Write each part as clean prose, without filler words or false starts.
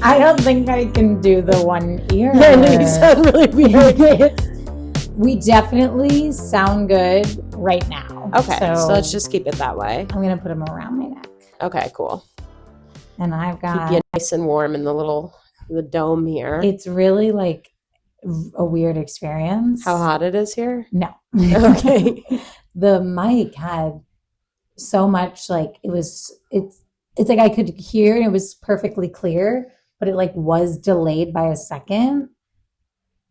I don't think I can do the one ear. Yeah, you sound really weird. We definitely sound good right now. Okay, so let's just keep it that way. I'm going to put them around my neck. Okay, cool. And I've got... Keep you nice and warm in the dome here. It's really like a weird experience. How hot it is here? No. Okay. The mic had so much like it's like I could hear and it was perfectly clear, but it like was delayed by a second.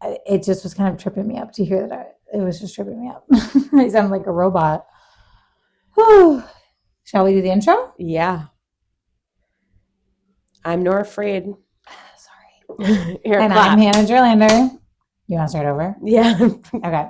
It just was kind of tripping me up to hear that. It was just tripping me up. I sound like a robot. Whew. Shall we do the intro? Yeah. I'm Nora Fried. Sorry. Here, and clap. I'm Hanna Gerlander. You want to start over? Yeah. Okay.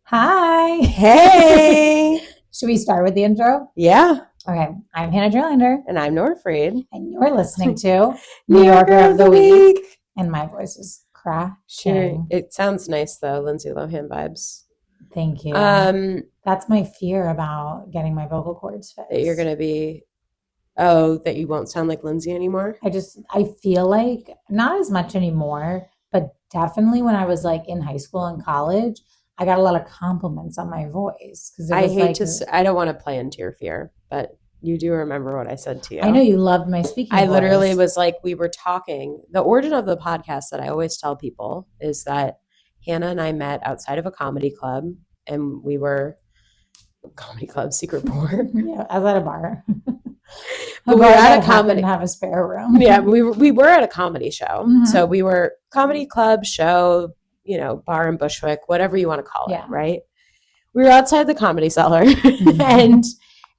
Hi. Hey. Should we start with the intro? Yeah. Okay. I'm Hanna Gerlander. And I'm Nora Fried. And you're listening to New Yorker of the Week. And my voice is crashing. It sounds nice though, Lindsay Lohan vibes. Thank you. That's my fear about getting my vocal cords fixed. That you're going to be, that you won't sound like Lindsay anymore? I feel like, not as much anymore, but definitely when I was like in high school and college, I got a lot of compliments on my voice. I don't want to play into your fear, but you do remember what I said to you. I know you loved my speaking voice. Literally was like, we were talking. The origin of the podcast that I always tell people is that Hanna and I met outside of a comedy club, and we were comedy club, secret bar. Yeah, I was at a bar. But we were at a comedy. Have a spare room. Yeah, we were at a comedy show. Mm-hmm. So we were comedy club show, bar in Bushwick, whatever you want to call it, right? We were outside the Comedy Cellar, mm-hmm. and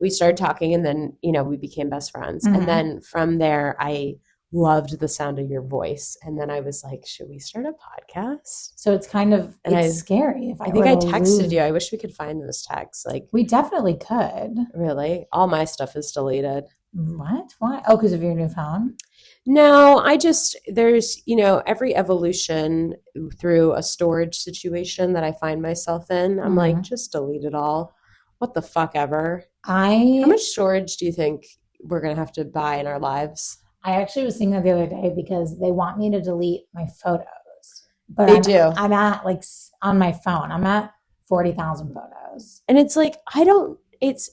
we started talking, and then, we became best friends. Mm-hmm. And then from there, I loved the sound of your voice. And then I was like, should we start a podcast? So it's kind of, it's scary. I think I texted you. I wish we could find those texts. Like, we definitely could. Really? All my stuff is deleted. What? Why? Oh, because of your new phone? No, there's, every evolution through a storage situation that I find myself in, I'm like, just delete it all. What the fuck ever. How much storage do you think we're going to have to buy in our lives? I actually was thinking that the other day because they want me to delete my photos. But I'm at like on my phone, I'm at 40,000 photos. And it's like,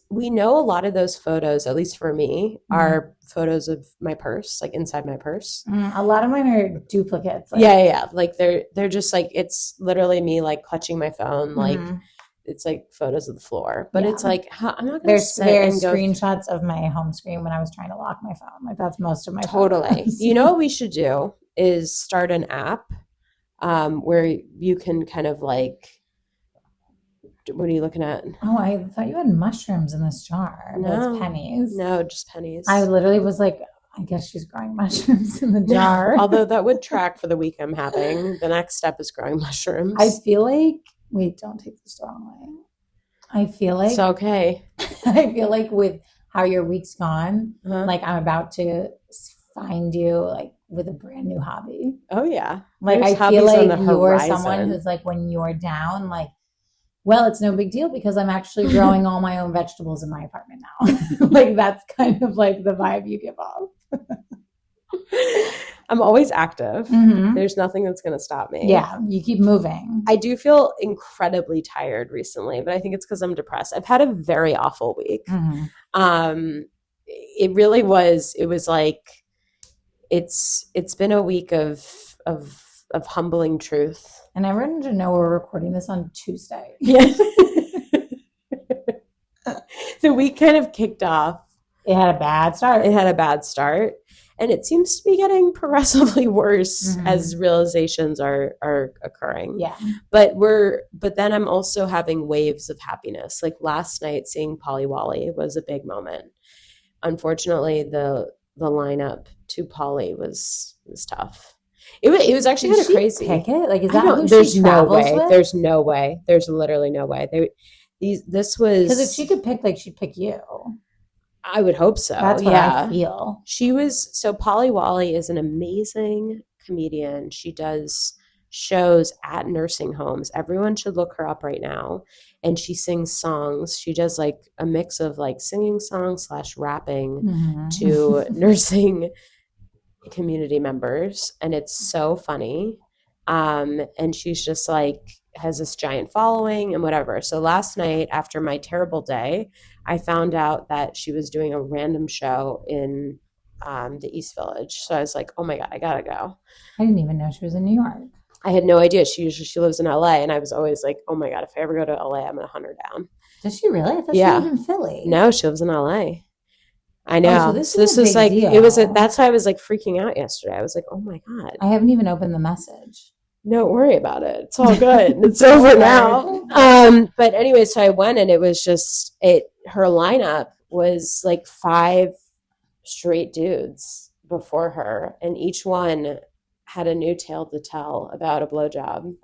we know a lot of those photos, at least for me, are photos of my purse, like inside my purse. A lot of mine are duplicates. Yeah. Like they're just like, it's literally me like clutching my phone. Like it's like photos of the floor, but it's like, I'm not going to there's screenshots of my home screen when I was trying to lock my phone. Like that's most of my Totally. photos. You know what we should do is start an app where you can kind of like, what are you looking at? Oh, I thought you had mushrooms in this jar. No. Those pennies. No, just pennies. I literally was like, I guess she's growing mushrooms in the jar. Although that would track for the week I'm having. The next step is growing mushrooms. I feel like, wait, don't take this the wrong way. I feel like. It's okay. I feel like with how your week's gone, like I'm about to find you like with a brand new hobby. Oh, yeah. Like There's I feel like you're horizon. someone who's like when you're down, like, well, it's no big deal because I'm actually growing all my own vegetables in my apartment now. Like that's kind of like the vibe you give off. I'm always active. Mm-hmm. There's nothing that's going to stop me. Yeah, you keep moving. I do feel incredibly tired recently, but I think it's because I'm depressed. I've had a very awful week. Mm-hmm. It really was. It was like it's been a week of humbling truth. And everyone should know we're recording this on Tuesday. Yeah. The week kind of kicked off. It had a bad start. And it seems to be getting progressively worse as realizations are occurring. Yeah. But then I'm also having waves of happiness. Like last night, seeing Polly Wally was a big moment. Unfortunately, the lineup to Polly was tough. It was actually kind of crazy. Pick it? Like, is that who there's she no travels way. with? There's no way. There's literally no way. This was because if she could pick, like, she'd pick you. I would hope so. That's what I feel. Polly Wally is an amazing comedian. She does shows at nursing homes. Everyone should look her up right now. And she sings songs. She does like a mix of like singing songs / rapping to nursing community members, and it's so funny. And she's just like has this giant following and whatever. So last night after my terrible day, I found out that she was doing a random show in the East Village. So I was like, oh my God, I gotta go. I didn't even know she was in New York. I had no idea. She lives in LA, and I was always like, oh my God, if I ever go to LA, I'm gonna hunt her down. Does she really? I thought she lived in Philly. No, she lives in LA. I know. Oh, so this was like deal. That's why I was like freaking out yesterday. I was like, oh my God. I haven't even opened the message. Don't worry about it. It's all good. It's over now. But anyway, so I went, and it was just her lineup was like 5 straight dudes before her, and each one had a new tale to tell about a blowjob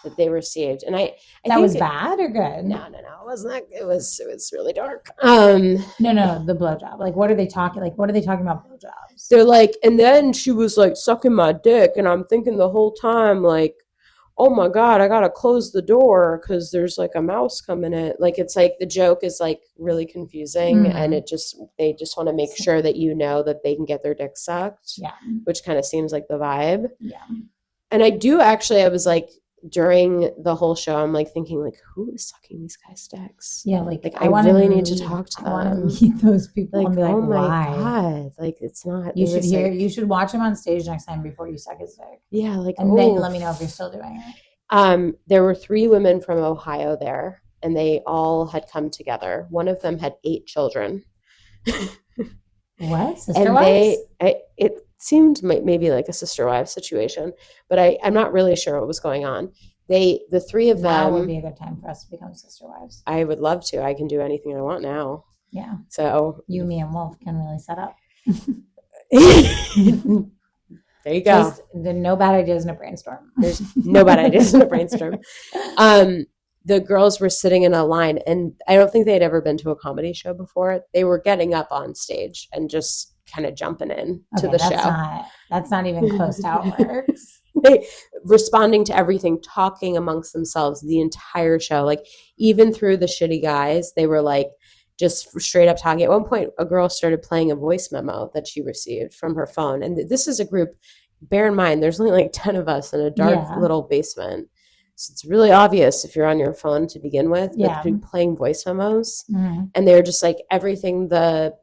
that they received. And I that was bad or good? No, it wasn't. It was really dark. No, the blowjob. Like, what are they talking? Like, what are they talking about blowjobs? They're like, and then she was like sucking my dick, and I'm thinking the whole time, like, oh my God, I gotta close the door because there's like a mouse coming in. Like, it's like the joke is like really confusing, and they just want to make sure that you know that they can get their dick sucked. Yeah, which kind of seems like the vibe. Yeah, and I was like during the whole show, I'm like thinking like, who is sucking these guys' dicks? Yeah, like I really need to talk to them. I want to meet those people and be like, oh my why? God, like it's not. You should hear. You should watch him on stage next time before you suck his dick. Yeah, like and then let me know if you're still doing it. There were 3 women from Ohio there, and they all had come together. One of them had 8 children. What? Sister wives? It seemed maybe like a sister wife situation, but I'm not really sure what was going on. The 3 of them. That would be a good time for us to become sister wives. I would love to. I can do anything I want now. Yeah. So you, me, and Wolf can really set up. There you go. No bad ideas in a brainstorm. There's no bad ideas in a brainstorm. The girls were sitting in a line, and I don't think they had ever been to a comedy show before. They were getting up on stage and just kind of jumping in to the show. That's not even close to how it works. They responding to everything, talking amongst themselves the entire show. Like even through the shitty guys, they were like just straight up talking. At one point, a girl started playing a voice memo that she received from her phone. And this is a group, bear in mind, there's only like 10 of us in a dark little basement. So it's really obvious if you're on your phone to begin with. Yeah. Playing voice memos. Mm-hmm. And they're just like everything the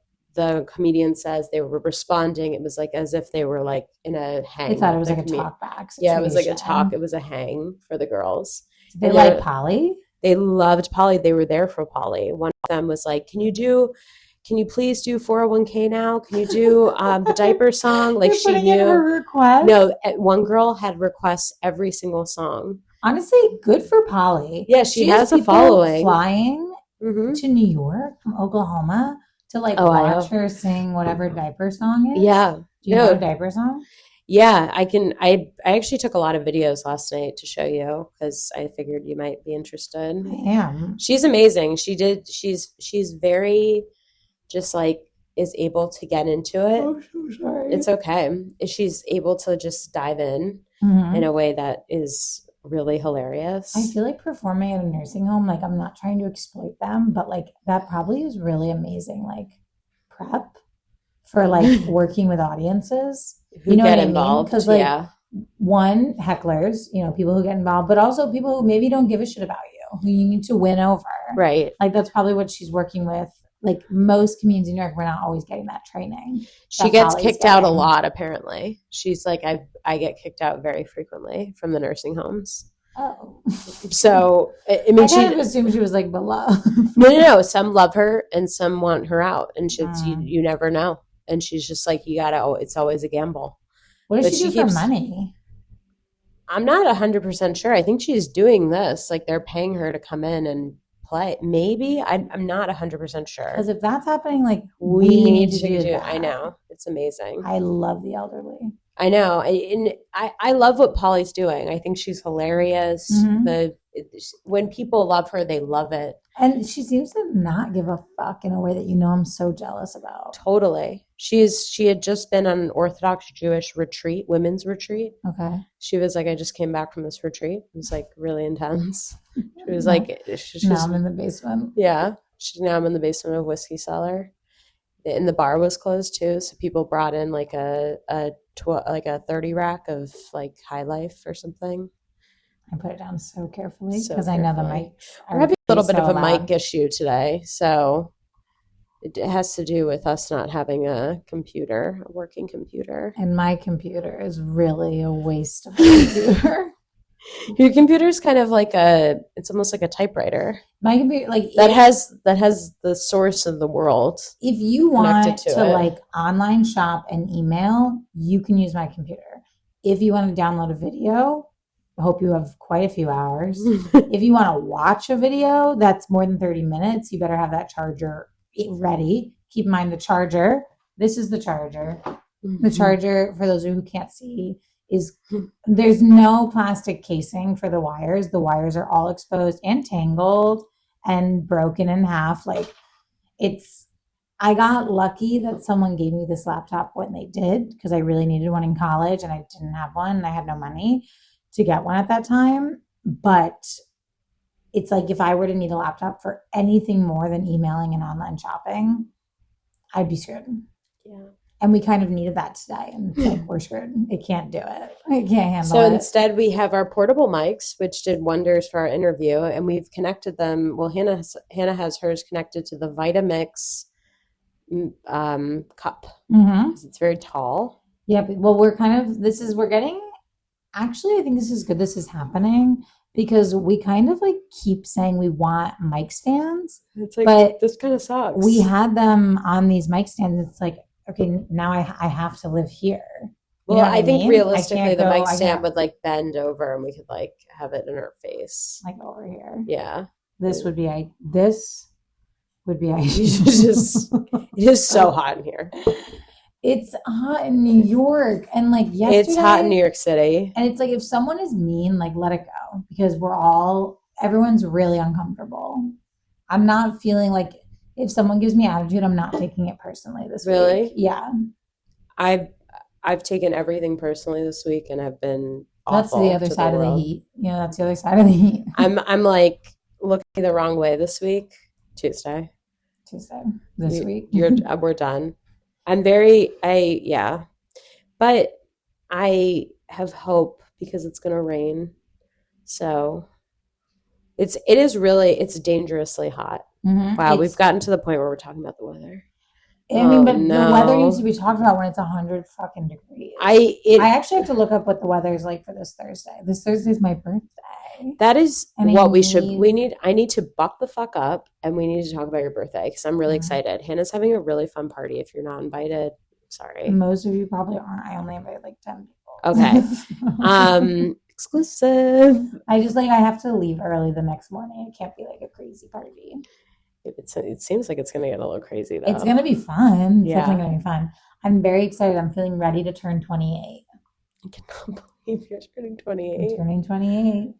comedian says, they were responding. It was like as if they were like in a hang. They thought it was like a talk back situation. Yeah, it was like a talk. It was a hang for the girls. Did they like Polly? They loved Polly. They were there for Polly. One of them was like, can you please do 401k now? Can you do the diaper song? Like she knew. In her request? No, one girl had requests every single song. Honestly, good for Polly. Yeah, she has a following. Flying to New York from Oklahoma to like watch her sing whatever diaper song is. Yeah. Do you know a diaper song? Yeah, I can. I actually took a lot of videos last night to show you because I figured you might be interested. I am. She's amazing. She's very just like is able to get into it. Oh, so sorry. It's okay. She's able to just dive in in a way that is really hilarious. I feel like performing at a nursing home, like I'm not trying to exploit them, but like that probably is really amazing, like prep for like working with audiences. Who get involved? Because like one, hecklers, people who get involved, but also people who maybe don't give a shit about you, who you need to win over. Right. Like that's probably what she's working with. Like most comedians in New York, we're not always getting that training. She gets kicked out a lot, apparently. She's like, I get kicked out very frequently from the nursing homes. Oh. So, I mean, I kind of assumed she was like beloved. No. Some love her and some want her out. And you never know. And she's just like, it's always a gamble. What does she do for money? I'm not 100% sure. I think she's doing this. Like they're paying her to come in and play. Maybe. I'm not 100% sure. Because if that's happening, like we need to do that. I know. It's amazing. I love the elderly. I know. I love what Polly's doing. I think she's hilarious. Mm-hmm. When people love her, they love it. And she seems to not give a fuck in a way that I'm so jealous about. Totally. She had just been on an Orthodox Jewish retreat, women's retreat. Okay. She was like, I just came back from this retreat. It was like really intense. She was like, now I'm in the basement. Yeah. Now I'm in the basement of Whiskey Cellar. And the bar was closed too, so people brought in like a 30 rack of like High Life or something. I put it down so carefully because I know the mics are having a little bit of a loud. mic issue today, so it has to do with us not having a working computer. And my computer is really a waste of a computer. Your computer is kind of like it's almost like a typewriter. My computer, like that has the source of the world. If you want to like online shop and email, you can use my computer. If you want to download a video, I hope you have quite a few hours. If you want to watch a video that's more than 30 minutes, you better have that charger ready. Keep in mind the charger. This is the charger. Mm-hmm. The charger, for those of you who can't see, there's no plastic casing for the wires. The wires are all exposed and tangled and broken in half. Like I got lucky that someone gave me this laptop when they did, because I really needed one in college and I didn't have one and I had no money to get one at that time. But it's like, if I were to need a laptop for anything more than emailing and online shopping, I'd be screwed. Yeah. And we kind of needed that today. And it's like, we're screwed. It can't do it. It can't handle it. So instead we have our portable mics, which did wonders for our interview. And we've connected them. Well, Hanna has hers connected to the Vitamix cup. Mm-hmm. It's very tall. Yeah. Well, we're getting, actually, I think this is good. This is happening because we kind of like keep saying we want mic stands. It's like, but this kind of sucks. We had them on these mic stands. It's like, okay, now I have to live here. Well, I think realistically the mic stand would like bend over and we could like have it in our face. Like over here. Yeah. This would be just it is so hot in here. It's hot in New York, and like yesterday, it's hot in New York City. And it's like, if someone is mean, like let it go, because everyone's really uncomfortable. I'm not feeling like, if someone gives me attitude, I'm not taking it personally this week. Really? Yeah. I've taken everything personally this week, and I've been awful. That's the other side of the heat. Yeah, that's the other side of the heat. I'm like looking the wrong way this week. Tuesday. This week. We're done. But I have hope because it's going to rain. So it's dangerously hot. Mm-hmm. Wow. We've gotten to the point where we're talking about the weather. I mean, but the weather needs to be talked about when it's 100 fucking degrees. I actually have to look up what the weather is like for this Thursday. This Thursday is my birthday. That is I need to buck the fuck up, and we need to talk about your birthday because I'm really excited. Hannah's having a really fun party. If you're not invited, sorry. Most of you probably aren't. I only invited like 10 people. Okay. Exclusive. I have to leave early the next morning. It can't be like a crazy party. It seems like it's going to get a little crazy though. It's going to be fun. It's definitely going to be fun. I'm very excited. I'm feeling ready to turn 28. I cannot believe you're turning 28. I'm turning 28.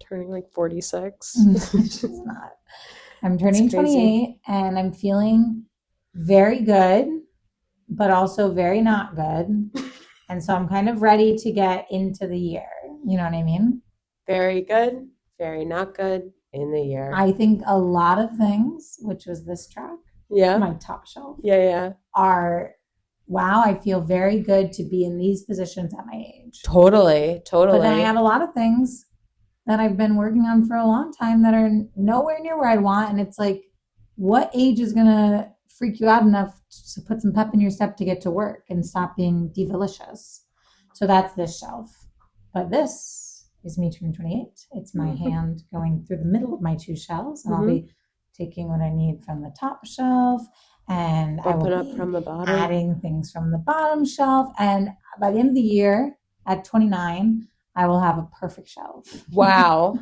Turning like 46. She's not. I'm turning 28 and I'm feeling very good, but also very not good. And so I'm kind of ready to get into the year. You know what I mean? Very good, very not good in the year. I think a lot of things, which was this track, my top shelf, are, wow, I feel very good to be in these positions at my age. Totally. But then I have a lot of things that I've been working on for a long time that are nowhere near where I want. And it's like, what age is going to freak you out enough to put some pep in your step to get to work and stop being divalicious? So that's this shelf. But this is me turning 28. It's my hand going through the middle of my two shelves. And I'll be taking what I need from the top shelf. And I will be from the bottom, adding things from the bottom shelf. And by the end of the year, at 29, I will have a perfect shelf. Wow.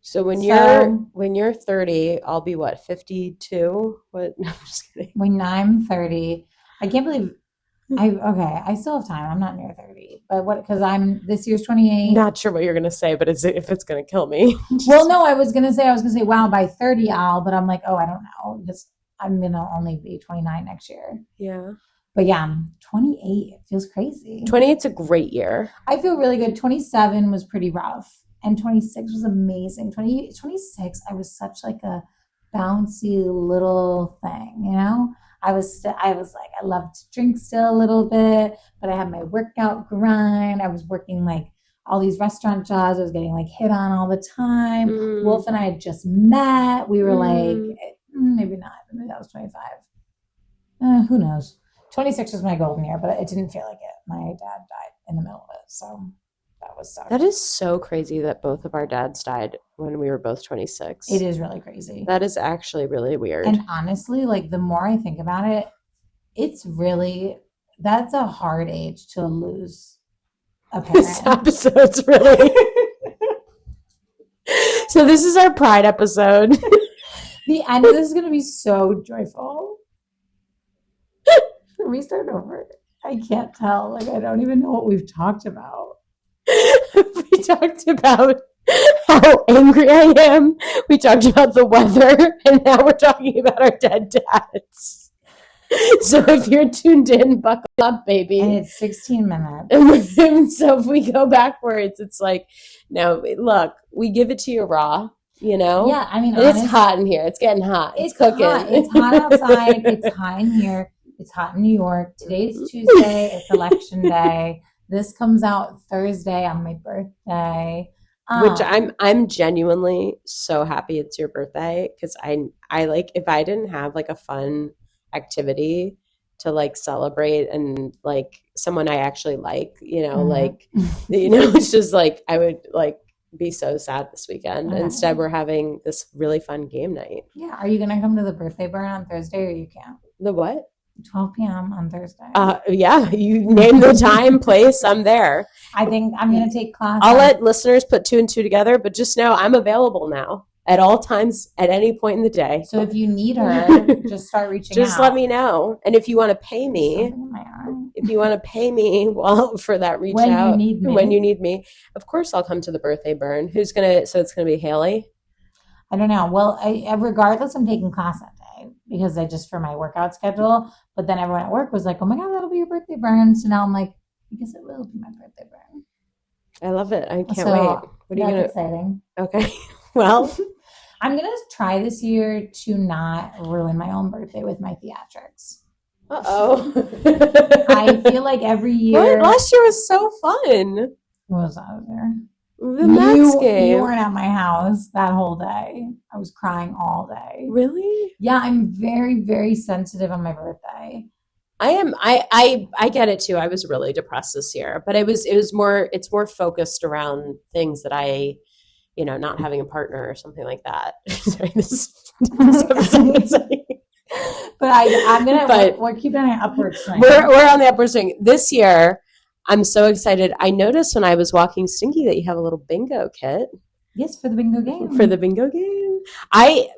So when you're 30, I'll be what, 52? What? No, I'm just kidding. When I'm 30, I can't believe I still have time. I'm not near 30. But this year's 28. Not sure what you're gonna say, but if it's gonna kill me. Well, no, I was gonna say, wow, by 30 but I'm like, oh, I don't know. Because I'm gonna only be 29 next year. Yeah. But yeah, 28. It feels crazy. 28's a great year. I feel really good. 27 was pretty rough. And 26 was amazing. 26, I was such like a bouncy little thing, you know? I was like, I love to drink still a little bit, but I had my workout grind. I was working like all these restaurant jobs. I was getting like hit on all the time. Wolf and I had just met. We were like, maybe not. Maybe that was 25. Who knows? 26 was my golden year, but it didn't feel like it. My dad died in the middle of it, so that was sucked. That is so crazy that both of our dads died when we were both 26. It is really crazy. That is actually really weird. And honestly, like the more I think about it, that's a hard age to lose a parent. This episode's really... So this is our Pride episode. The end of this is going to be so joyful. Can we start over? I can't tell. Like, I don't even know what we've talked about. We talked about how angry I am. We talked about the weather. And now we're talking about our dead dads. So if you're tuned in, buckle up, baby. And it's 16 minutes. And so if we go backwards, it's like, no, look, we give it to you raw. You know? Yeah, I mean, it's hot in here. It's getting hot. It's cooking. Hot. It's hot outside. It's hot in here. It's hot in New York. Today's Tuesday. It's election day. This comes out Thursday on my birthday. Which I'm genuinely so happy it's your birthday, because I like, if I didn't have like a fun activity to like celebrate and like someone I actually like, you know, like, you know, it's just like I would like be so sad this weekend. Instead, we're having this really fun game night. Yeah. Are you going to come to the birthday burn on Thursday, or you can't? The what? 12 p.m. on Thursday. Yeah, you name the time, place, I'm there. I think I'm going to take class. I'll let listeners put 2 and 2 together, but just know I'm available now at all times, at any point in the day. So if you need her, just start reaching out. Just let me know. And if you want to pay me, well, for that reach when out, when you need me, of course I'll come to the birthday burn. So it's going to be Haley? I don't know. Well, regardless, I'm taking class that day because for my workout schedule. But then everyone at work was like, oh my God, that'll be your birthday burn. So now I'm like, I guess it will be my birthday burn. I love it. I can't wait. What are you going to? Exciting. Okay. Well, I'm going to try this year to not ruin my own birthday with my theatrics. Uh-oh. I feel like every year. What? Last year was so fun. What was I there? The Mets game. You weren't at my house that whole day. I was crying all day. Really? Yeah, I'm very, very sensitive on my birthday. I am. I get it too. I was really depressed this year, but it's more focused around things that I, you know, not having a partner or something like that. Sorry, this episode is but we're keeping an upward swing. We're on the upward swing. This year, I'm so excited. I noticed when I was walking Stinky that you have a little bingo kit. Yes, for the bingo game. For the bingo game.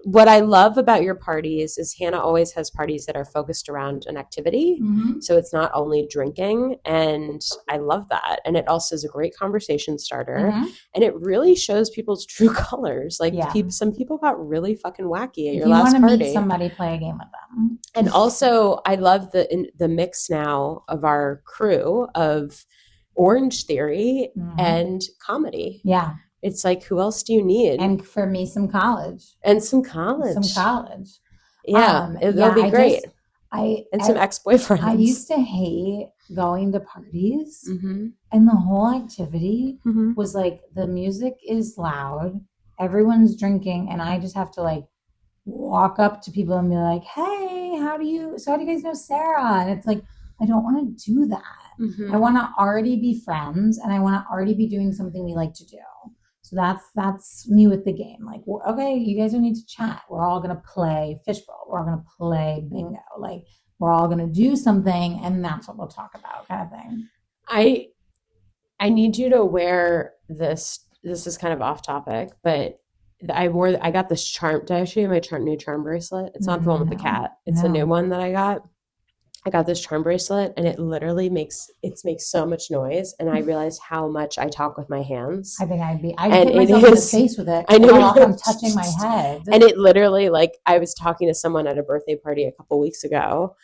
What I love about your parties is Hanna always has parties that are focused around an activity. Mm-hmm. So it's not only drinking, and I love that. And it also is a great conversation starter. Mm-hmm. And it really shows people's true colors. Like some people got really fucking wacky at your last party. If you want to meet somebody, play a game with them. And also I love the mix now of our crew of Orange Theory and comedy. Yeah. It's like, who else do you need? And for me, some college. And some college. Yeah, it'll be great. Some ex-boyfriends. I used to hate going to parties, and the whole activity was like, the music is loud, everyone's drinking, and I just have to like walk up to people and be like, hey, how do you guys know Sarah? And it's like, I don't want to do that. Mm-hmm. I want to already be friends, and I want to already be doing something we like to do. So that's me with the game. Like, okay, you guys don't need to chat. We're all going to play fishbowl. We're all going to play bingo. Like, we're all going to do something, and that's what we'll talk about, kind of thing. I need you to wear this. This is kind of off topic, but I got this charm. Did I show you my new charm bracelet? It's not the one with the cat. It's a new one that I got. I got this charm bracelet, and it literally makes so much noise, and I realized how much I talk with my hands. I think I'd hit myself in the face with it. I know I'm touching my head. And it literally, like, I was talking to someone at a birthday party a couple weeks ago,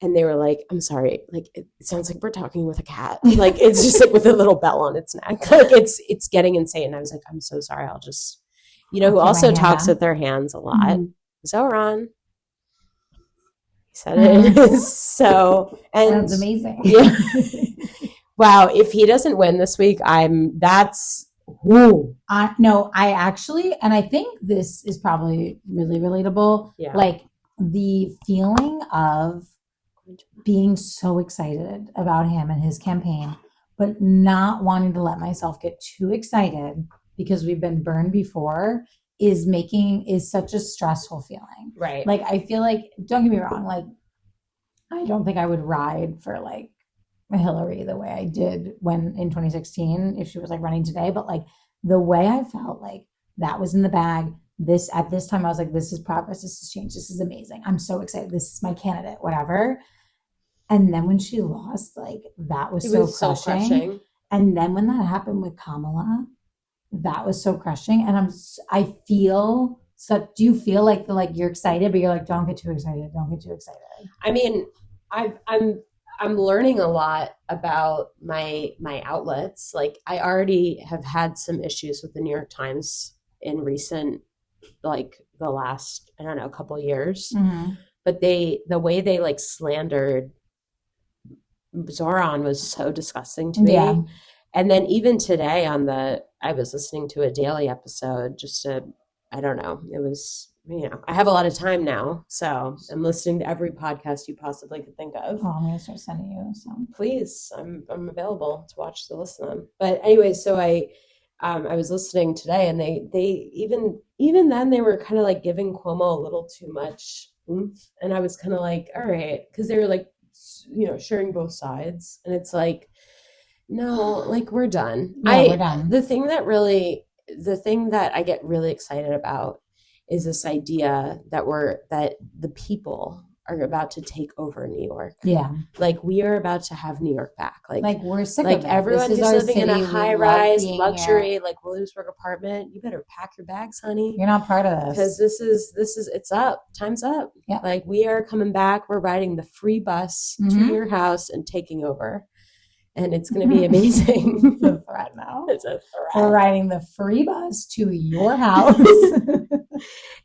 and they were like, I'm sorry, like, it sounds like we're talking with a cat. Like, it's just like with a little bell on its neck. Like, it's getting insane. And I was like, I'm so sorry. I'll just, who also talks with their hands a lot. Zoran. He said it is. So, and that's amazing. Yeah. Wow. If he doesn't win this week, woo. No, I actually, and I think this is probably really relatable. Yeah. Like the feeling of being so excited about him and his campaign, but not wanting to let myself get too excited because we've been burned before is such a stressful feeling. Right. Like, I feel like, don't get me wrong, like, I don't think I would ride for like Hillary the way I did when in 2016, if she was like running today, but like the way I felt like that was in the bag. At this time, I was like, this is progress, this is change, this is amazing. I'm so excited. This is my candidate, whatever. And then when she lost, like that was so crushing. And then when that happened with Kamala, that was so crushing. And I feel so. Do you feel like you're excited, but you're like, don't get too excited. Don't get too excited. I mean, I'm learning a lot about my outlets. Like I already have had some issues with the New York Times in recent, like the last, I don't know, couple years. Mm-hmm. But the way they like slandered Zoran was so disgusting to me. Yeah. And then even today I was listening to a daily episode I don't know, it was, I have a lot of time now, so I'm listening to every podcast you possibly could think of. Oh, I'm going to start sending you some. Please, I'm available to listen to them. But anyway, so I was listening today, and they even then they were kind of like giving Cuomo a little too much oomph, and I was kind of like, all right, because they were like, sharing both sides, and it's like, no, like we're done. Yeah, we're done. The thing that I get really excited about is this idea that the people are about to take over New York. Yeah. Like we are about to have New York back. Like we're sick like of it. Everyone who's living in a high-rise luxury, like Williamsburg apartment, you better pack your bags, honey. You're not part of this. Because it's up. Time's up. Yeah. Like we are coming back. We're riding the free bus to your house and taking over. And it's going to be amazing. It's a threat now. It's a threat. We're riding the free bus to your house.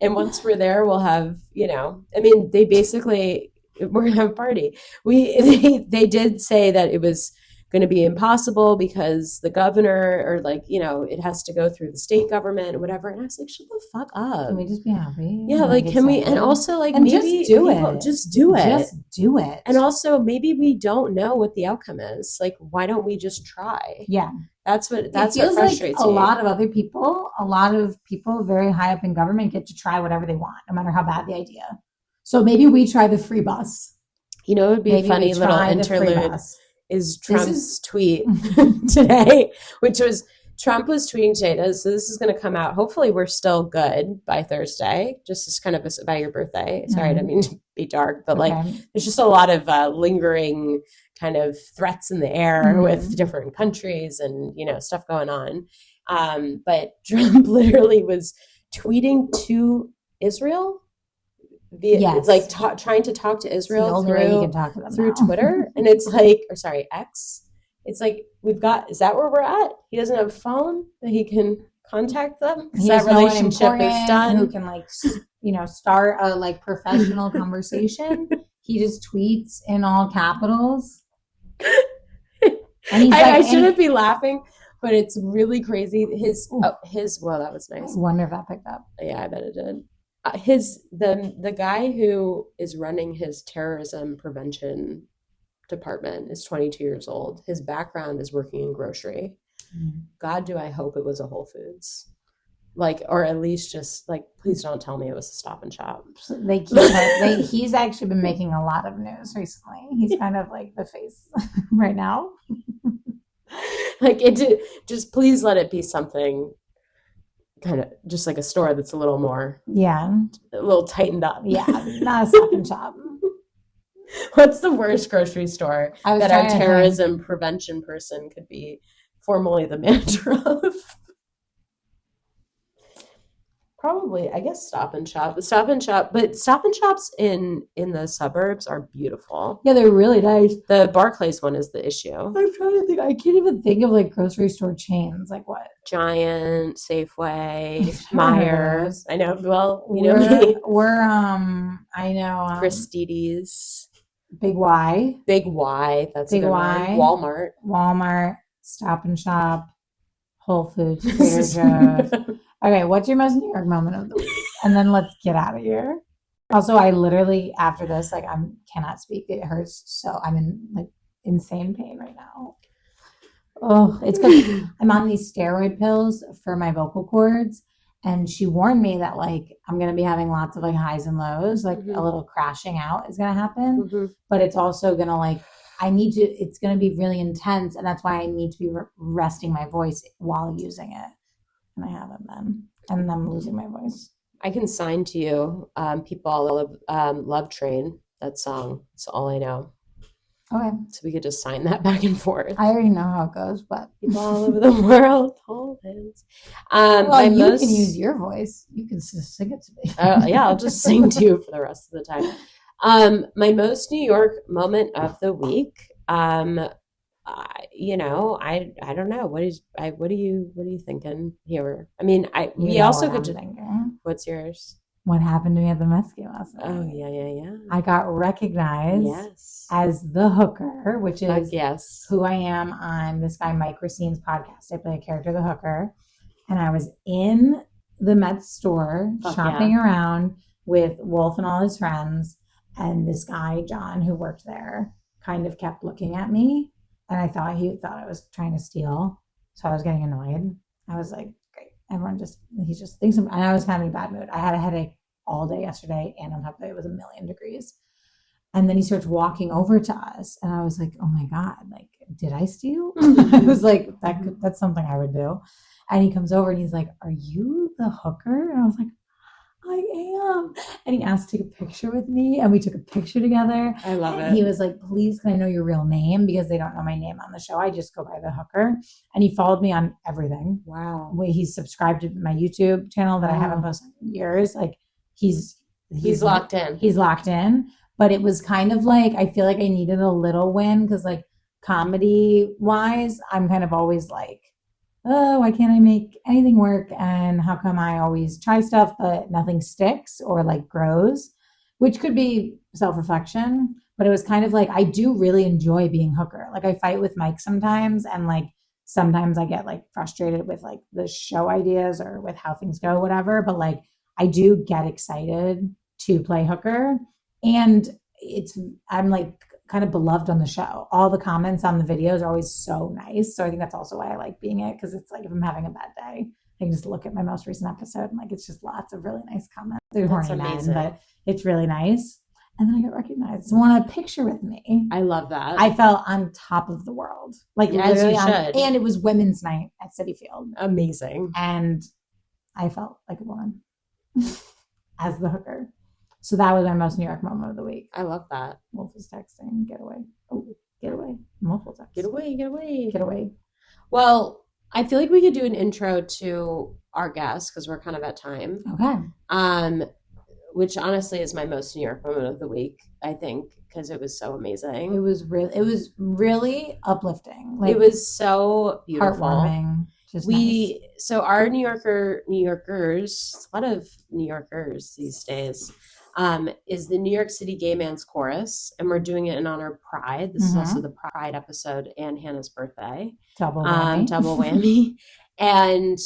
And once we're there, we'll have, they basically, we're going to have a party. They did say that it was going to be impossible because the governor or it has to go through the state government or whatever. And I was like, shut the fuck up. Can we just be happy? Yeah. Like, can we, and also like, and maybe just do it. Just do it. Just do it. And also maybe we don't know what the outcome is. Like, why don't we just try? Yeah. That's what frustrates like me. A lot of people very high up in government get to try whatever they want, no matter how bad the idea. So maybe we try the free bus. It would be a funny little interlude is Trump's tweet today, which was Trump was tweeting today. So this is going to come out. Hopefully we're still good by Thursday, just as kind of about your birthday. Sorry, I didn't mean to be dark, but there's just a lot of lingering kind of threats in the air with different countries and, stuff going on. But Trump literally was tweeting to Israel via trying to talk to Israel through Twitter. And it's like, or sorry, X. It's like, is that where we're at? He doesn't have a phone that he can contact them because that relationship is done. Who can start a professional conversation. He just tweets in all capitals. And I shouldn't be laughing, but it's really crazy. Well, that was nice. I wonder if that picked up. Yeah, I bet it did. The guy who is running his terrorism prevention department is 22 years old. His background is working in grocery. God, do I hope it was a Whole Foods, or at least just please don't tell me it was a Stop and Shop. He's actually been making a lot of news recently. He's kind of like the face right now. Just please let it be something kind of just like a store that's a little more, a little tightened up. Yeah, not a Stop and Shop. What's the worst grocery store that our terrorism prevention person could be formally the manager of? Probably, I guess Stop and Shop. But Stop and Shops in the suburbs are beautiful. Yeah, they're really nice. The Barclays one is the issue. I'm trying to think. I can't even think of like grocery store chains. Like what? Giant, Safeway, Meijer. I know. Well, you know me. I know. Christie's. Big Y. That's Big a good Y. One. Walmart. Stop and Shop. Whole Foods. Trader Joe's. Okay, what's your most New York moment of the week? And then let's get out of here. Also, I literally, after this, like, I cannot speak. It hurts. So I'm in, like, insane pain right now. Oh, it's because I'm on these steroid pills for my vocal cords. And she warned me that, like, I'm going to be having lots of, like, highs and lows. Like, a little crashing out is going to happen. But it's also going to, like, it's going to be really intense. And that's why I need to be resting my voice while using it. And I haven't been. And I'm losing my voice. I can sign to you. People all love Train, that song. That's all I know. Okay. So we could just sign that back and forth. I already know how it goes, but people all over the world hold hands. Well, you can use your voice. You can just sing it to me. Yeah, I'll just sing to you for the rest of the time. My most New York moment of the week. I don't know. What are you thinking here? I mean, we also could just. What's yours? What happened to me at the Mets game last night? Oh yeah. I got recognized as the hooker, which is who I am on this guy Mike Racine's podcast. I play a character, the hooker, and I was in the Mets store shopping around with Wolf and all his friends, and this guy John who worked there kind of kept looking at me. And I thought he thought I was trying to steal. So I was getting annoyed. I was like, great. He just thinks and I was having a bad mood. I had a headache all day yesterday. And on top of it, it was 1,000,000 degrees. And then he starts walking over to us. And I was like, oh my God, like, did I steal? I was like, that's something I would do. And he comes over and he's like, are you the hooker? And I was like, I am. And he asked to take a picture with me, and we took a picture together. I love it. He was like, please, can I know your real name? Because they don't know my name on the show. I just go by the hooker. And he followed me on everything. Wow. He's subscribed to my YouTube channel that I haven't posted in years. Like he's locked in. He's locked in. But it was kind of like, I feel like I needed a little win because like comedy wise, I'm kind of always like, oh, why can't I make anything work? And how come I always try stuff, but nothing sticks or like grows, which could be self-reflection. But it was kind of like, I do really enjoy being hooker. Like I fight with Mike sometimes. And like, sometimes I get like frustrated with like the show ideas or with how things go, whatever. But like, I do get excited to play hooker. And I'm like kind of beloved on the show. All the comments on the videos are always so nice. So I think that's also why I like being it. Cause it's like, if I'm having a bad day, I can just look at my most recent episode and like, it's just lots of really nice comments. They're horny men, but it's really nice. And then I got recognized. Someone had a picture with me. I love that. I felt on top of the world. Like as you should. And it was Women's Night at Citi Field. Amazing. And I felt like a woman as the hooker. So that was my most New York moment of the week. I love that. Wolf is texting. Get away. Oh, get away. Wolf will text. Get away. Get away. Get away. Well, I feel like we could do an intro to our guest because we're kind of at time. Okay. Which honestly is my most New York moment of the week, I think, because it was so amazing. It was really uplifting. Like, it was so beautiful. Heartwarming. So our New Yorkers, a lot of New Yorkers these days, is the New York City Gay Man's Chorus, and we're doing it in honor of Pride. This is also the Pride episode and Hannah's birthday. Double whammy. Double whammy. And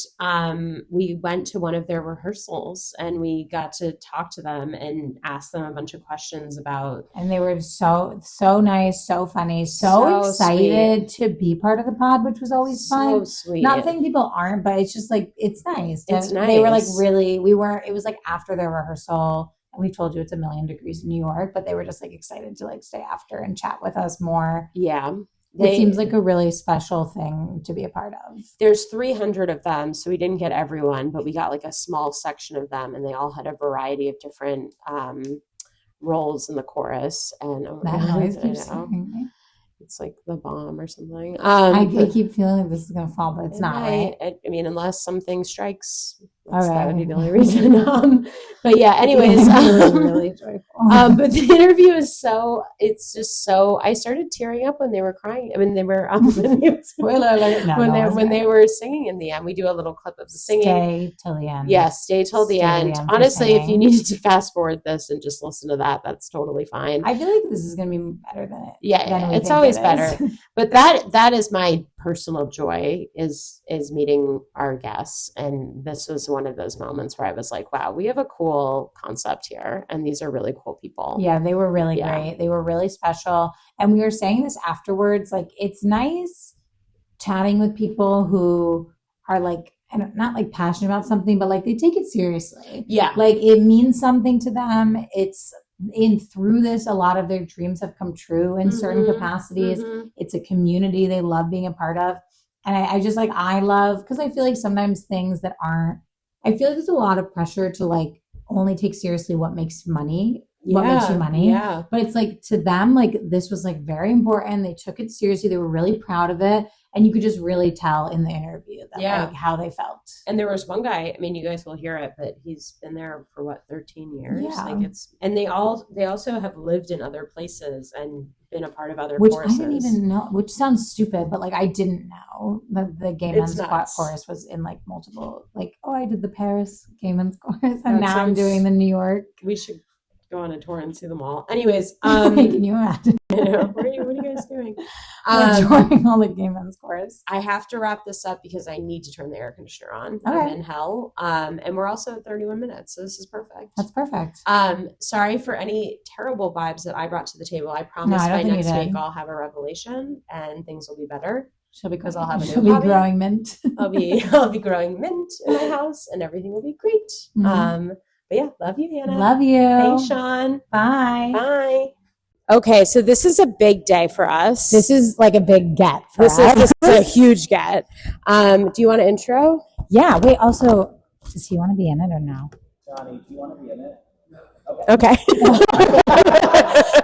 we went to one of their rehearsals and we got to talk to them and ask them a bunch of questions about. And they were so nice, so funny, so excited to be part of the pod, which was always fun. So sweet. Not saying people aren't, but it's just like, it's nice. It's nice. They were like it was like after their rehearsal. And we told you it's 1,000,000 degrees in New York, but they were just like excited to like stay after and chat with us more. Yeah. It seems like a really special thing to be a part of. There's 300 of them, so we didn't get everyone, but we got like a small section of them, and they all had a variety of different roles in the chorus. And that noise keeps saying. It's like the bomb or something. I keep feeling like this is going to fall, but it's not, right? I mean, unless something strikes That would be the only reason. But yeah, anyways, really joyful. But the interview is it's just so, I started tearing up when they were crying. I mean, they were, spoiler alert, when they were singing in the end. We do a little clip of the singing. Stay till the end. Yeah, stay till the end. Honestly, if you needed to fast forward this and just listen to that, that's totally fine. I feel like this is going to be better than it. Yeah, it's always better. But that is my personal joy is meeting our guests. And this was one of those moments where I was like, wow, we have a cool concept here. And these are really cool people. Yeah, they were really great. They were really special. And we were saying this afterwards, like, it's nice chatting with people who are like, and not like passionate about something, but like they take it seriously. Yeah. Like it means something to them. It's through this, a lot of their dreams have come true in certain capacities. It's a community they love being a part of. And I love, because I feel like sometimes things that aren't, I feel like there's a lot of pressure to like only take seriously what makes money, what makes you money. Yeah. But it's like to them, like this was like very important. They took it seriously. They were really proud of it. And you could just really tell in the interview that like how they felt. And there was one guy, I mean, you guys will hear it, but he's been there for 13 years. Yeah. Like and they also have lived in other places and been a part of other which choruses. I didn't even know, which sounds stupid, but like I didn't know that the Gay Men's Chorus was in like multiple, like, oh, I did the Paris Gay Men's Chorus and now I'm doing the New York. We should go on a tour and see them all. Anyways, can you imagine? What are you guys doing? Touring all the Gay Men's Chorus. I have to wrap this up because I need to turn the air conditioner on. Okay. I'm in hell. And we're also at 31 minutes, so this is perfect. That's perfect. Sorry for any terrible vibes that I brought to the table. I promise by next week I'll have a revelation and things will be better. Because I'll have a new hobby. Growing mint. I'll be growing mint in my house and everything will be great. But yeah, love you, Hannah. Love you. Thanks, Sean. Bye. Bye. Okay, so this is a big day for us. This is like a big get for us. This is a huge get. Do you want to intro? Yeah. Wait, also, does he want to be in it or no? Johnny, do you want to be in it? Okay.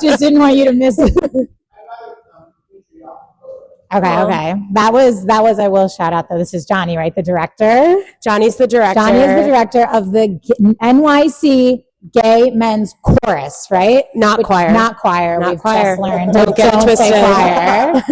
Just didn't want you to miss it. Okay. That was, I will shout out though. This is Johnny, right? The director. Johnny's the director. Johnny is the director of the NYC Gay Men's Chorus, right? Not choir. We've choir. just learned. Don't get it twisted. Choir.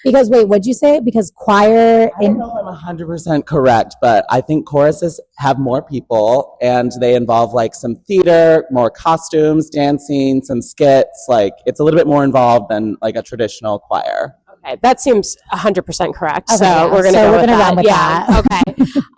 Because wait, what'd you say? Because choir. I don't know if I'm 100% correct, but I think choruses have more people and they involve like some theater, more costumes, dancing, some skits. Like it's a little bit more involved than like a traditional choir. Okay, that seems 100% correct. Okay, so we're going to run with that.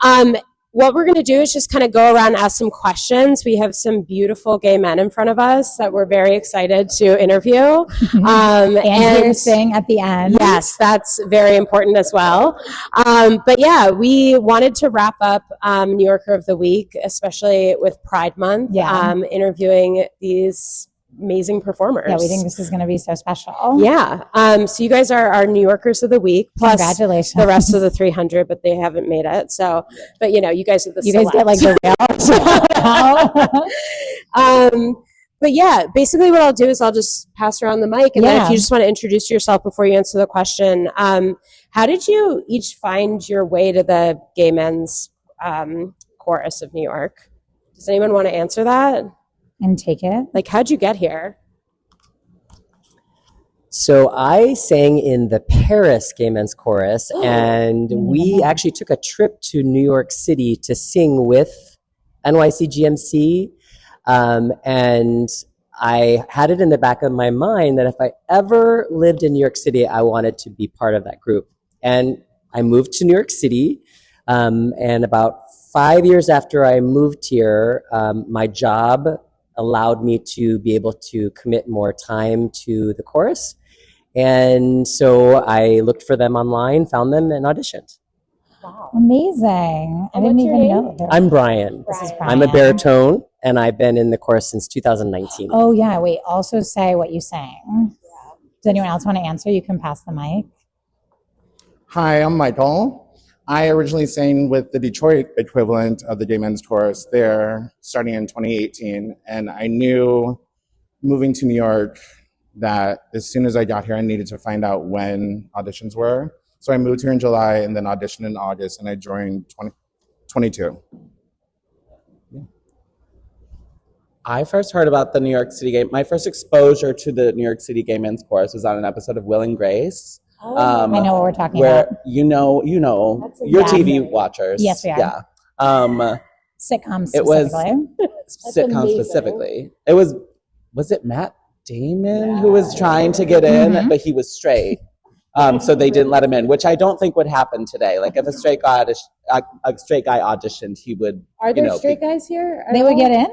Okay. What we're going to do is just kind of go around and ask some questions. We have some beautiful gay men in front of us that we're very excited to interview. And sing at the end. Yes, that's very important as well. But yeah, we wanted to wrap up New Yorker of the Week, especially with Pride Month, interviewing these amazing performers. Yeah, we think this is going to be so special. Yeah. So you guys are our New Yorkers of the Week. Plus congratulations. The rest of the 300, but they haven't made it. So, but you know, you guys are the guys get like the real. But yeah, basically what I'll do is I'll just pass around the mic. And then if you just want to introduce yourself before you answer the question, how did you each find your way to the Gay Men's Chorus of New York? Does anyone want to answer that? And take it. Like, how'd you get here? So I sang in the Paris Gay Men's Chorus, and we actually took a trip to New York City to sing with NYC GMC. And I had it in the back of my mind that if I ever lived in New York City, I wanted to be part of that group. And I moved to New York City, and about 5 years after I moved here, my job allowed me to be able to commit more time to the chorus. And so I looked for them online, found them, and auditioned. Wow. Amazing. I didn't even know that. I'm Brian. This is Brian. I'm a baritone, and I've been in the chorus since 2019. Oh, yeah. Wait, also say what you sang. Does anyone else want to answer? You can pass the mic. Hi, I'm Michael. I originally sang with the Detroit equivalent of the Gay Men's Chorus there, starting in 2018. And I knew moving to New York that as soon as I got here, I needed to find out when auditions were. So I moved here in July and then auditioned in August, and I joined 2022. I first heard about the New York City Gay. My first exposure to the New York City Gay Men's Chorus was on an episode of Will and Grace. I know what we're talking where about. you know, your TV watchers. Yes, we are. Yeah. Sitcoms It was specifically. sitcoms specifically. It was it Matt Damon who was trying to get in, but he was straight. So they didn't let him in, which I don't think would happen today. Like if a straight guy auditioned, he would. Are there straight guys here? They would get in?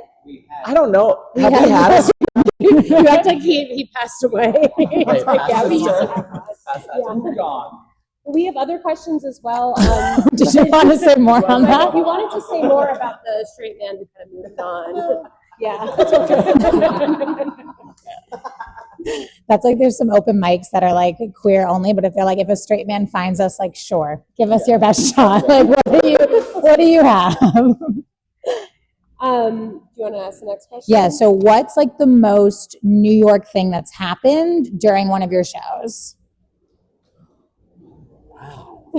I don't know. Have we had a You act like he passed away. It's like, yeah, we have other questions as well. Did you want to say more on that? If you wanted to say more about the straight man who kind of moved on. Yeah. That's like there's some open mics that are like queer only, but if they're like, if a straight man finds us, like, sure, give us your best shot. Like, what do you have? Do you want to ask the next question? Yeah. So what's like the most New York thing that's happened during one of your shows? Wow.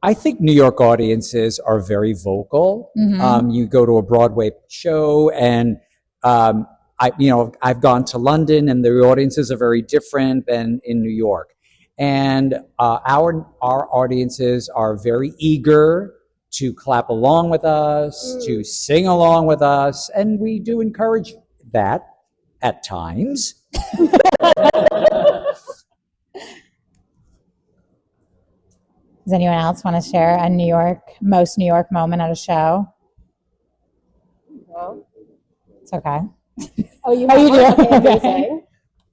I think New York audiences are very vocal. You go to a Broadway show, and I've gone to London, and the audiences are very different than in New York. And our audiences are very eager to clap along with us, to sing along with us, and we do encourage that at times. Does anyone else want to share a most New York moment at a show? No. It's okay. Oh, you do? Okay.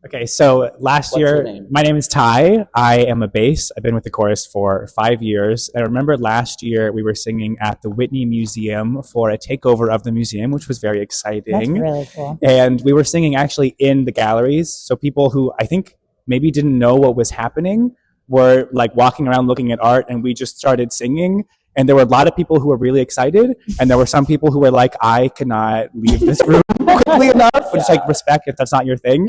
Okay, so last What's your year, name? my name is Ty. I am a bass. I've been with the chorus for 5 years. I remember last year we were singing at the Whitney Museum for a takeover of the museum, which was very exciting. That's really cool. And we were singing actually in the galleries. So people who I think maybe didn't know what was happening were like walking around looking at art, and we just started singing. And there were a lot of people who were really excited, and there were some people who were like, I cannot leave this room quickly enough, which like respect if that's not your thing.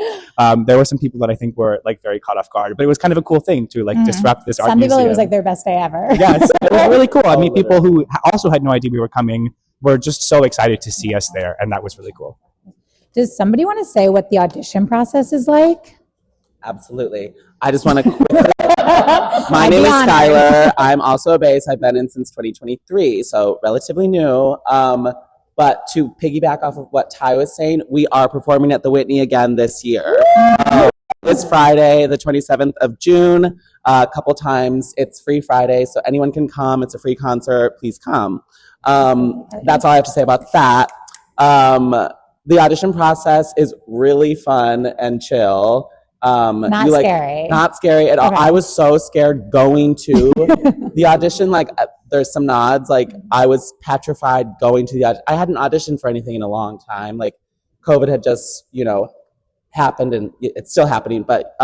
There were some people that I think were like very caught off guard, but it was kind of a cool thing to like disrupt this art Some people, museum. it was like their best day ever. Yes, it was really cool. I mean, people who also had no idea we were coming were just so excited to see us there, and that was really cool. Does somebody want to say what the audition process is like? Absolutely. I just want to quickly. My name is Skylar. I'm also a bass. I've been in since 2023, so relatively new. But to piggyback off of what Ty was saying, we are performing at the Whitney again this year. This Friday, the 27th of June, a couple times. It's free Friday, so anyone can come. It's a free concert. Please come. That's all I have to say about that. The audition process is really fun and chill. Not scary. Not scary at all. Okay. I was so scared going to the audition. Like, there's some nods. Like, I was petrified going to the audition. I hadn't auditioned for anything in a long time. Like, COVID had just, happened, and it's still happening. But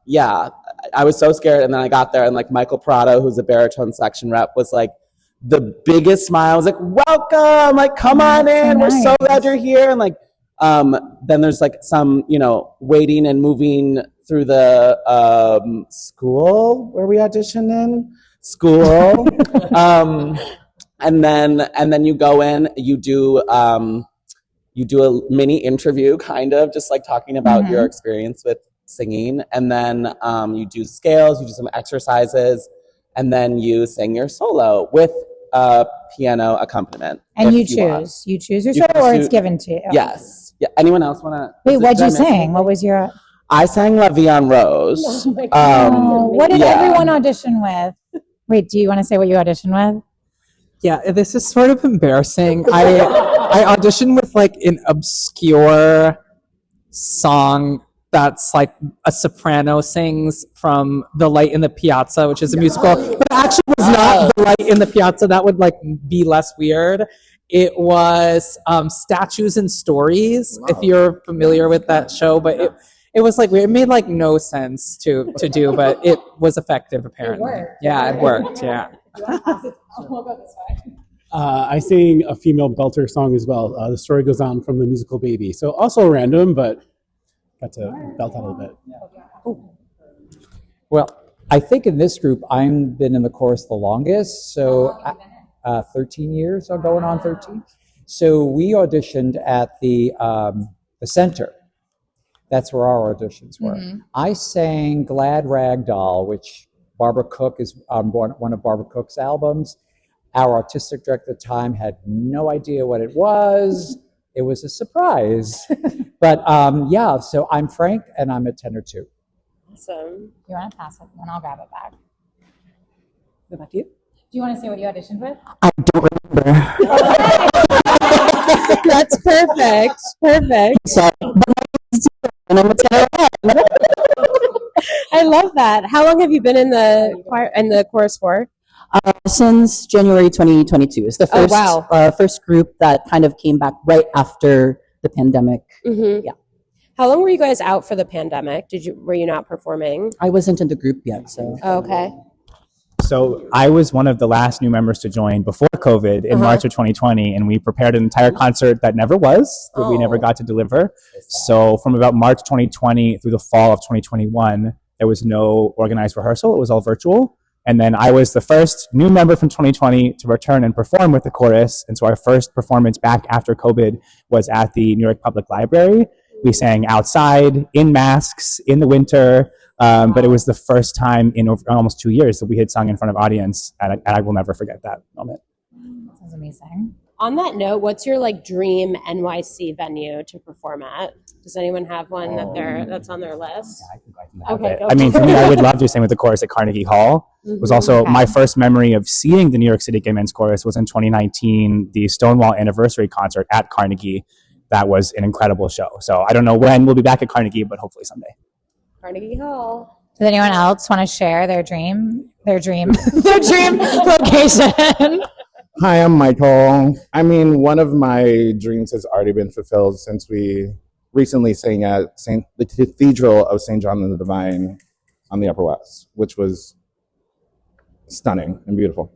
yeah, I was so scared. And then I got there, and like Michael Prado, who's a baritone section rep, was like the biggest smile. I was like, welcome, like, come on in. So We're so glad you're here. And like, then there's like some, waiting and moving through the school where we auditioned in school. And then you go in, you do a mini interview, kind of just like talking about your experience with singing. And then you do scales, you do some exercises, and then you sing your solo with piano accompaniment. And you choose your solo, or it's given to you? Yes. Yeah. Anyone else want to? Wait, what'd you sing? What was your? I sang La Vie en Rose. Oh my God. What did everyone audition with? Wait, do you want to say what you auditioned with? Yeah, this is sort of embarrassing. I auditioned with like an obscure song that's like a soprano sings from The Light in the Piazza, which is a musical, but it actually was not The Light in the Piazza. That would like be less weird. It was Statues and Stories, if you're familiar with that show, but it was like weird. It made like no sense to do, but it was effective apparently. It worked. Yeah. I sang a female belter song as well. The story goes on from the musical Baby. So also random, but got to belt out a little bit. Well, I think in this group, I've been in the chorus the longest. So 13 years or going on 13. So we auditioned at the Center. That's where our auditions were. I sang Glad Rag Doll, which Barbara Cook is one of Barbara Cook's albums. Our artistic director at the time had no idea what it was. It was a surprise. But yeah, so I'm Frank and I'm a tenor too. Awesome. You want to pass it and I'll grab it back. What about you? Do you want to say what you auditioned with? I don't remember. That's perfect. Perfect. Sorry. And I'm a tenor. I love that. How long have you been in the choir and the chorus for? Since January 2022. It's the first first group that kind of came back right after the pandemic. Yeah. How long were you guys out for the pandemic? Were you not performing? I wasn't in the group yet, so. Okay. So I was one of the last new members to join before COVID in March of 2020, and we prepared an entire concert that never was, that we never got to deliver. So from about March 2020 through the fall of 2021, there was no organized rehearsal. It was all virtual. And then I was the first new member from 2020 to return and perform with the chorus. And so our first performance back after COVID was at the New York Public Library. We sang outside, in masks, in the winter. But it was the first time in almost 2 years that we had sung in front of audience. And I will never forget that moment. That sounds amazing. On that note, what's your dream NYC venue to perform at? Does anyone have one that's on their list? Okay. I mean, for me, I would love to sing with the chorus at Carnegie Hall. It was also my first memory of seeing the New York City Gay Men's Chorus was in 2019, the Stonewall anniversary concert at Carnegie. That was an incredible show. So I don't know when we'll be back at Carnegie, but hopefully someday. Carnegie Hall. Does anyone else want to share their dream location? Hi, I'm Michael. I mean, one of my dreams has already been fulfilled since we recently sang at the Cathedral of St. John the Divine on the Upper West, which was stunning and beautiful.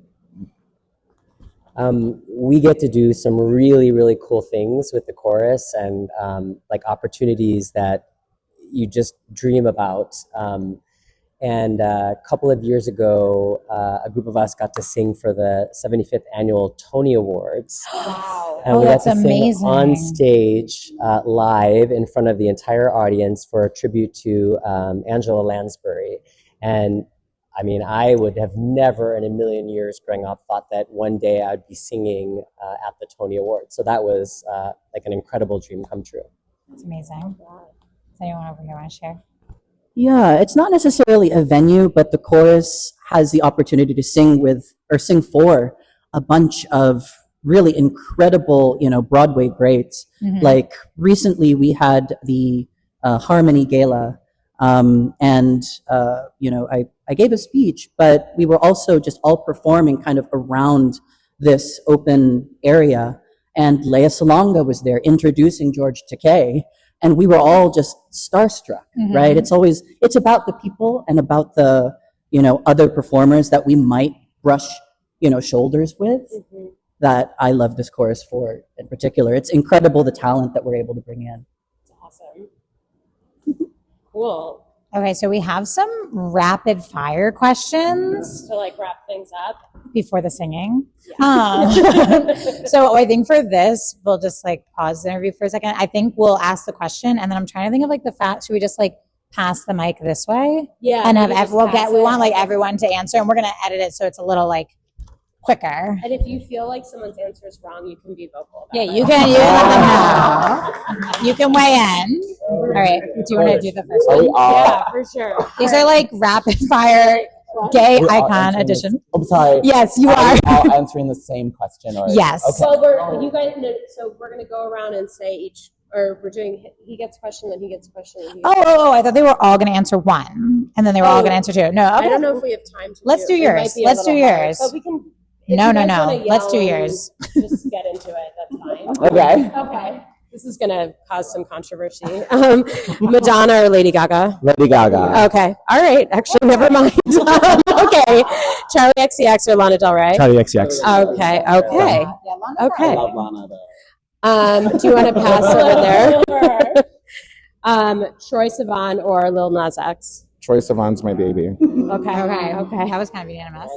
We get to do some really, really cool things with the chorus and opportunities that you just dream about. And a couple of years ago, a group of us got to sing for the 75th annual Tony Awards. Wow. And we got to amazing. sing on stage live in front of the entire audience for a tribute to Angela Lansbury. And I mean, I would have never in a million years growing up thought that one day I'd be singing at the Tony Awards. So that was an incredible dream come true. That's amazing. Does anyone over here want to share? Yeah, it's not necessarily a venue, but the chorus has the opportunity to sing with or sing for a bunch of really incredible, Broadway greats. Like recently we had the Harmony Gala, and I gave a speech, but we were also just all performing kind of around this open area. And Lea Salonga was there introducing George Takei. And we were all just starstruck, right? It's about the people and about the, other performers that we might brush, shoulders with that I love this chorus for in particular. It's incredible the talent that we're able to bring in. Awesome. Cool. Okay, so we have some rapid fire questions to wrap things up before the singing. Yeah. So I think for this, we'll just pause the interview for a second. I think we'll ask the question, and then I'm trying to think of the fact. Should we just pass the mic this way? Yeah. And have we want everyone to answer, and we're gonna edit it so it's a little quicker. And if you feel like someone's answer is wrong, you can be vocal about it. You can let them know. You can weigh in. All right. Do you want to do the first one? Yeah, for sure. These are rapid fire gay icon edition. I'm sorry. Yes, you are. All answering the same question. Or, yes. Okay. So we're going to go around and say each, or we're doing, he gets a question, then he gets a question. Oh, I thought they were all going to answer one, and then they were all going to answer two. No, okay. I don't know if we have time to Let's do yours. Let's do yours. But we can. No. Let's do yours. Just get into it. That's fine. Okay. This is going to cause some controversy. Madonna or Lady Gaga? Lady Gaga. Okay. All right. Actually, never mind. Okay. Charlie XCX or Lana Del Rey? Charlie XCX. Okay. Yeah, Okay. I love Lana though. Do you want to pass over there? Troye Sivan or Lil Nas X? Troye Sivan's my baby. Okay. That was kind of unanimous.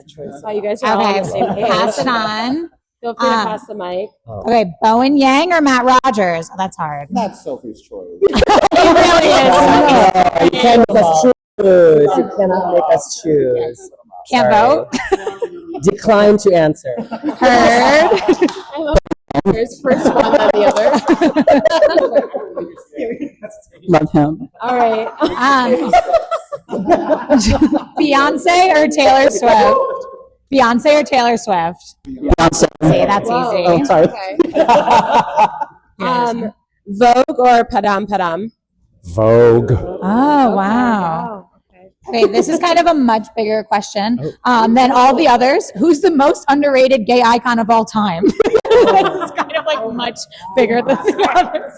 Oh, you guys are all on the same page. Pass it on. Feel free to pass the mic. Okay, Bowen Yang or Matt Rogers? Oh, that's hard. That's Sophie's choice. It really is. You can't make us choose. You cannot make us choose. Can't Sorry. vote. Decline to answer. Heard. There's first one, then the other. Love him. All right. Beyonce or Taylor Swift? Beyonce or Taylor Swift? Beyonce. See, that's easy. Oh, sorry. Vogue or Padam Padam? Vogue. Oh, wow. Okay, this is kind of a much bigger question than all the others. Who's the most underrated gay icon of all time? This is kind of like much bigger than the others.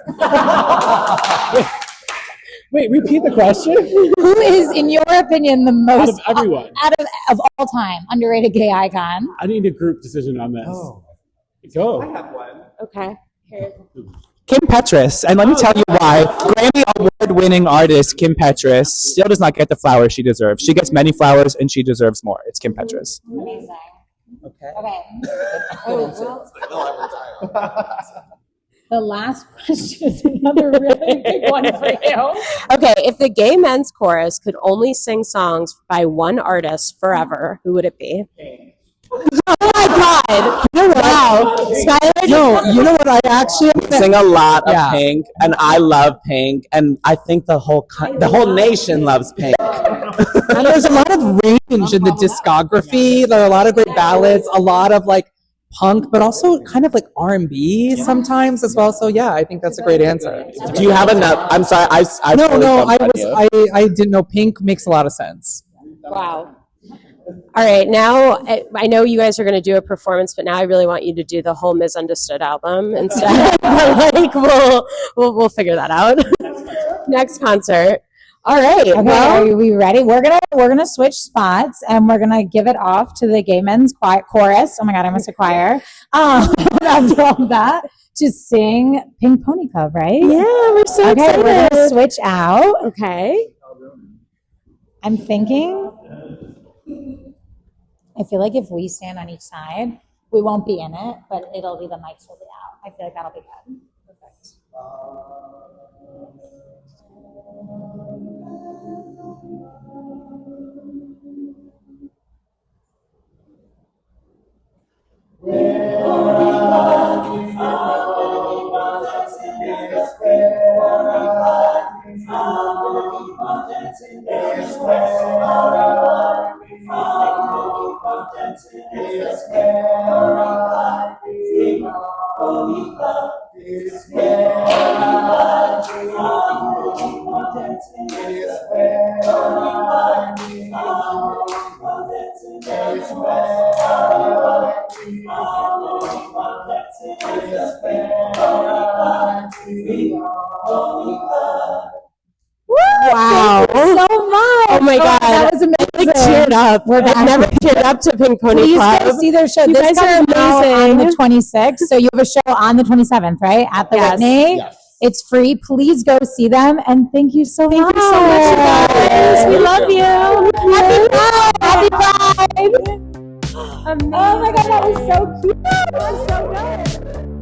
Wait, repeat the question. Who is, in your opinion, the most Out of everyone. out of all time underrated gay icon? I need a group decision on this. Go. Okay. Kim Petras, and let me tell you why. Grammy Award-winning artist Kim Petras still does not get the flowers she deserves. She gets many flowers, and she deserves more. It's Kim Petras. Amazing. Okay. The last question is another really big one for you. Okay, if the gay men's chorus could only sing songs by one artist forever, who would it be? Oh my God! You know what? Wow, Skylar. No, you know what? I actually Sing a lot of Pink, and I love Pink, and I think the whole nation loves Pink. And there's a lot of range in the discography. There are a lot of great ballads, a lot of like punk, but also kind of like R&B sometimes as well. So yeah, I think that's a great answer. Do you have enough? I'm sorry, I I didn't know. Pink makes a lot of sense. Wow. All right, now I know you guys are going to do a performance, but now I really want you to do the whole Misunderstood album instead. But like we'll figure that out. Next concert. All right. Okay, are we ready? We're gonna switch spots and we're gonna give it off to the gay men's chorus. Oh my God, I must say choir. After all that, to sing Pink Pony Club, right? Yeah, we're so okay. excited. We're gonna switch out. Okay. I'm thinking. I feel like if we stand on each side, we won't be in it, but it'll be the mics will be out. I feel like that'll be good. Perfect. Wow. So much. Oh my God. That was amazing. Like teared up. I've never teared up to Pink Pony Please Club. go see their show. You This guys are comes out on amazing. the 26th. So you have a show on the 27th, right? At the Whitney. Yes. It's free. Please go see them. And thank you so much. Thank you so much, you guys. We love you. Happy Pride. Happy Pride. Oh my God, that was so cute. That was so good.